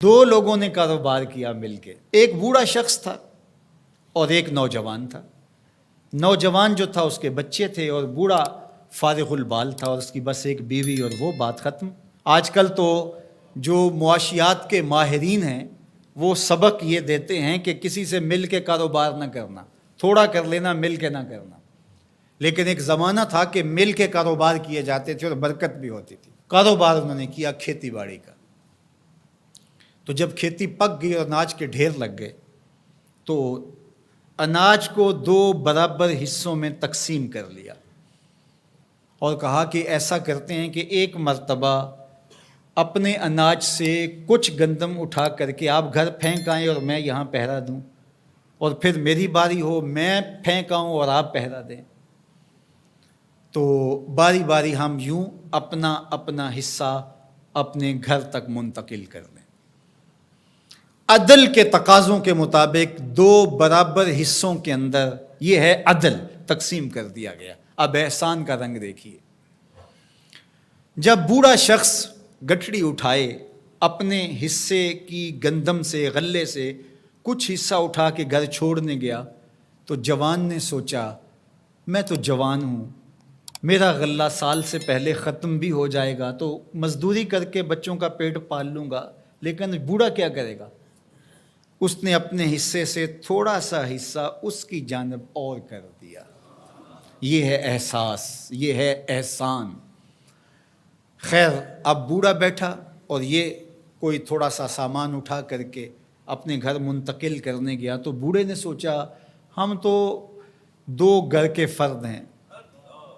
دو لوگوں نے کاروبار کیا مل کے، ایک بوڑھا شخص تھا اور ایک نوجوان تھا۔ نوجوان جو تھا اس کے بچے تھے اور بوڑھا فارغ البال تھا اور اس کی بس ایک بیوی اور وہ بات ختم۔ آج کل تو جو معاشیات کے ماہرین ہیں وہ سبق یہ دیتے ہیں کہ کسی سے مل کے کاروبار نہ کرنا، تھوڑا کر لینا، مل کے نہ کرنا۔ لیکن ایک زمانہ تھا کہ مل کے کاروبار کیے جاتے تھے اور برکت بھی ہوتی تھی۔ کاروبار انہوں نے کیا کھیتی باڑی کا۔ تو جب کھیتی پک گئی اور اناج کے ڈھیر لگ گئے تو اناج کو دو برابر حصوں میں تقسیم کر لیا اور کہا کہ ایسا کرتے ہیں کہ ایک مرتبہ اپنے اناج سے کچھ گندم اٹھا کر کے آپ گھر پھینک آئیں اور میں یہاں پہرا دوں، اور پھر میری باری ہو میں پھینک آؤں اور آپ پہرا دیں۔ تو باری باری ہم یوں اپنا اپنا حصہ اپنے گھر تک منتقل کر دیں۔ عدل کے تقاضوں کے مطابق دو برابر حصوں کے اندر یہ ہے عدل، تقسیم کر دیا گیا۔ اب احسان کا رنگ دیکھیے۔ جب بوڑھا شخص گٹھڑی اٹھائے اپنے حصے کی گندم سے، غلے سے کچھ حصہ اٹھا کے گھر چھوڑنے گیا تو جوان نے سوچا میں تو جوان ہوں، میرا غلہ سال سے پہلے ختم بھی ہو جائے گا تو مزدوری کر کے بچوں کا پیٹ پال لوں گا، لیکن بوڑھا کیا کرے گا؟ اس نے اپنے حصے سے تھوڑا سا حصہ اس کی جانب اور کر دیا۔ یہ ہے احساس، یہ ہے احسان۔ خیر اب بوڑھا بیٹھا اور یہ کوئی تھوڑا سا سامان اٹھا کر کے اپنے گھر منتقل کرنے گیا تو بوڑھے نے سوچا ہم تو دو گھر کے فرد ہیں،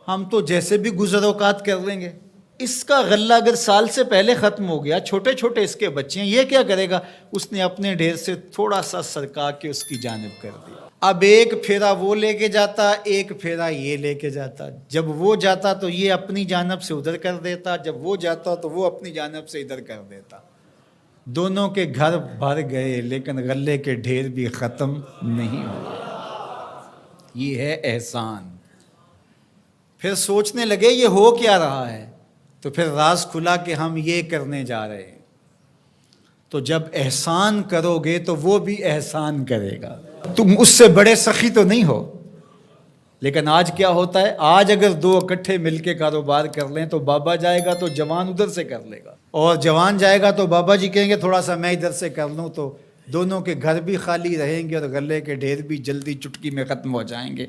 ہم تو جیسے بھی گزر اوقات کر لیں گے، اس کا غلہ اگر سال سے پہلے ختم ہو گیا، چھوٹے چھوٹے اس کے بچے ہیں، یہ کیا کرے گا؟ اس نے اپنے ڈھیر سے تھوڑا سا سرکا کے اس کی جانب کر دیا۔ اب ایک پھیرا وہ لے کے جاتا، ایک پھیرا یہ لے کے جاتا۔ جب وہ جاتا تو یہ اپنی جانب سے ادھر کر دیتا، جب وہ جاتا تو وہ اپنی جانب سے ادھر کر دیتا۔ دونوں کے گھر بھر گئے لیکن غلے کے ڈھیر بھی ختم نہیں ہوئے۔ یہ ہے احسان۔ پھر سوچنے لگے یہ ہو کیا رہا ہے، تو پھر راز کھلا کہ ہم یہ کرنے جا رہے ہیں۔ تو جب احسان کرو گے تو وہ بھی احسان کرے گا۔ تم اس سے بڑے سخی تو نہیں ہو، لیکن آج کیا ہوتا ہے؟ آج اگر دو اکٹھے مل کے کاروبار کر لیں تو بابا جائے گا تو جوان ادھر سے کر لے گا، اور جوان جائے گا تو بابا جی کہیں گے تھوڑا سا میں ادھر سے کر لوں، تو دونوں کے گھر بھی خالی رہیں گے اور غلے کے ڈھیر بھی جلدی چٹکی میں ختم ہو جائیں گے۔